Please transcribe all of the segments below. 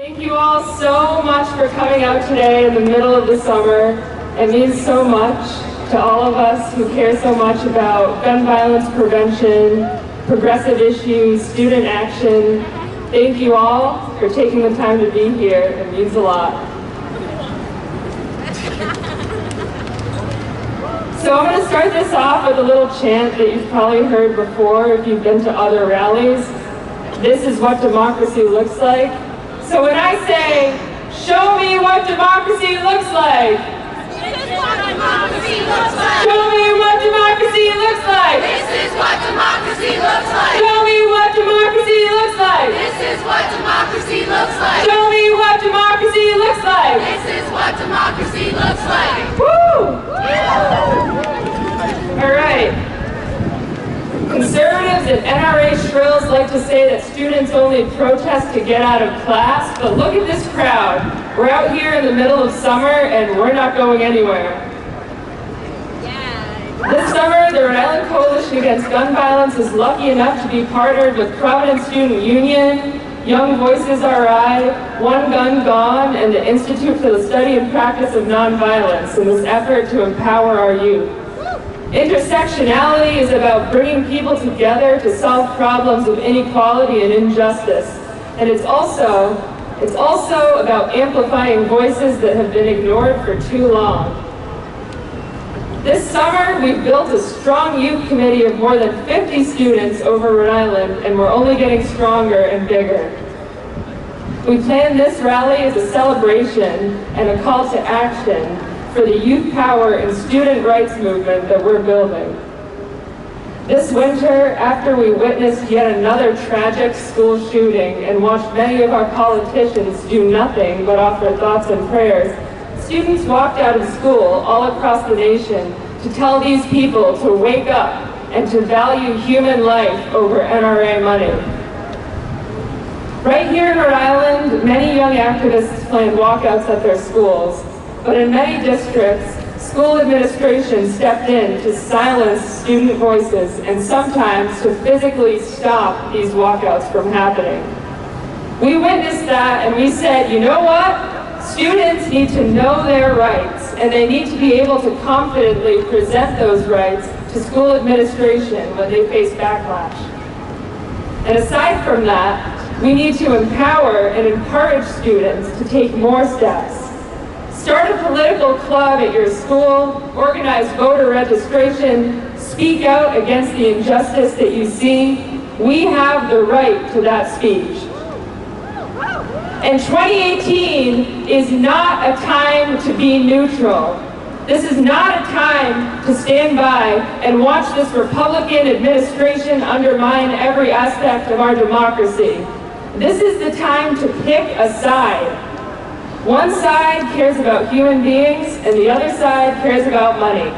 Thank you all so much for coming out today in the middle of the summer. It means so much to all of us who care so much about gun violence prevention, progressive issues, student action. Thank you all for taking the time to be here. It means a lot. So I'm going to start this off with a little chant that you've probably heard before if you've been to other rallies. This is what democracy looks like. So when I say, show me what democracy looks like. This is what democracy looks like. Show me what democracy looks like. This is what democracy looks like. Show me what democracy looks like. This is what democracy looks like. Show me what democracy looks like. This is what democracy looks like. Woo! All right. Conservatives and NRA shrills like to say that students only protest to get out of class, but look at this crowd. We're out here in the middle of summer and we're not going anywhere. This summer, the Rhode Island Coalition Against Gun Violence is lucky enough to be partnered with Providence Student Union, Young Voices RI, One Gun Gone, and the Institute for the Study and Practice of Nonviolence in this effort to empower our youth. Intersectionality is about bringing people together to solve problems of inequality and injustice. And it's also about amplifying voices that have been ignored for too long. This summer, we've built a strong youth committee of more than 50 students over Rhode Island, and we're only getting stronger and bigger. We planned this rally as a celebration and a call to action for the youth power and student rights movement that we're building. This winter, after we witnessed yet another tragic school shooting and watched many of our politicians do nothing but offer thoughts and prayers, students walked out of school all across the nation to tell these people to wake up and to value human life over NRA money. Right here in Rhode Island, many young activists planned walkouts at their schools. But in many districts, school administration stepped in to silence student voices and sometimes to physically stop these walkouts from happening. We witnessed that and we said, you know what? Students need to know their rights and they need to be able to confidently present those rights to school administration when they face backlash. And aside from that, we need to empower and encourage students to take more steps. Start a political club at your school, organize voter registration, speak out against the injustice that you see. We have the right to that speech. And 2018 is not a time to be neutral. This is not a time to stand by and watch this Republican administration undermine every aspect of our democracy. This is the time to pick a side. One side cares about human beings and the other side cares about money.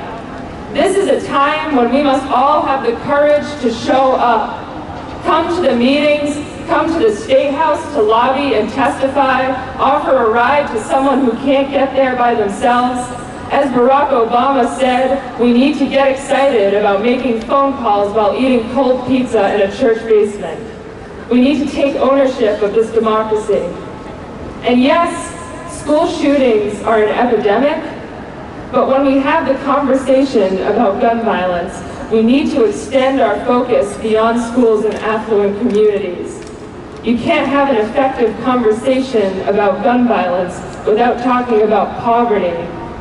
This is a time when we must all have the courage to show up. Come to the meetings, come to the State House to lobby and testify, offer a ride to someone who can't get there by themselves. As Barack Obama said, we need to get excited about making phone calls while eating cold pizza in a church basement. We need to take ownership of this democracy. And yes, school shootings are an epidemic, but when we have the conversation about gun violence, we need to extend our focus beyond schools and affluent communities. You can't have an effective conversation about gun violence without talking about poverty,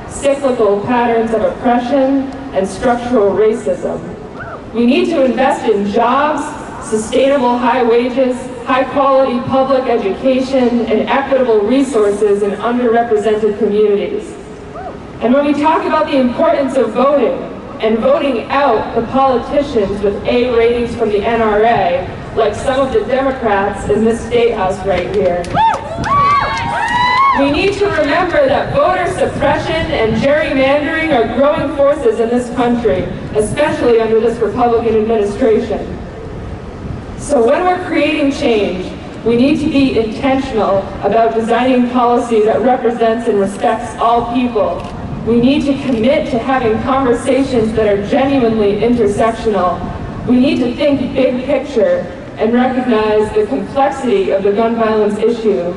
cyclical patterns of oppression, and structural racism. We need to invest in jobs, sustainable high wages, high-quality public education, and equitable resources in underrepresented communities. And when we talk about the importance of voting, and voting out the politicians with A ratings from the NRA, like some of the Democrats in this State House right here, we need to remember that voter suppression and gerrymandering are growing forces in this country, especially under this Republican administration. So when we're creating change, we need to be intentional about designing policy that represents and respects all people. We need to commit to having conversations that are genuinely intersectional. We need to think big picture and recognize the complexity of the gun violence issue.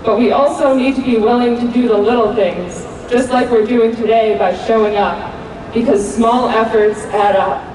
But we also need to be willing to do the little things, just like we're doing today by showing up, because small efforts add up.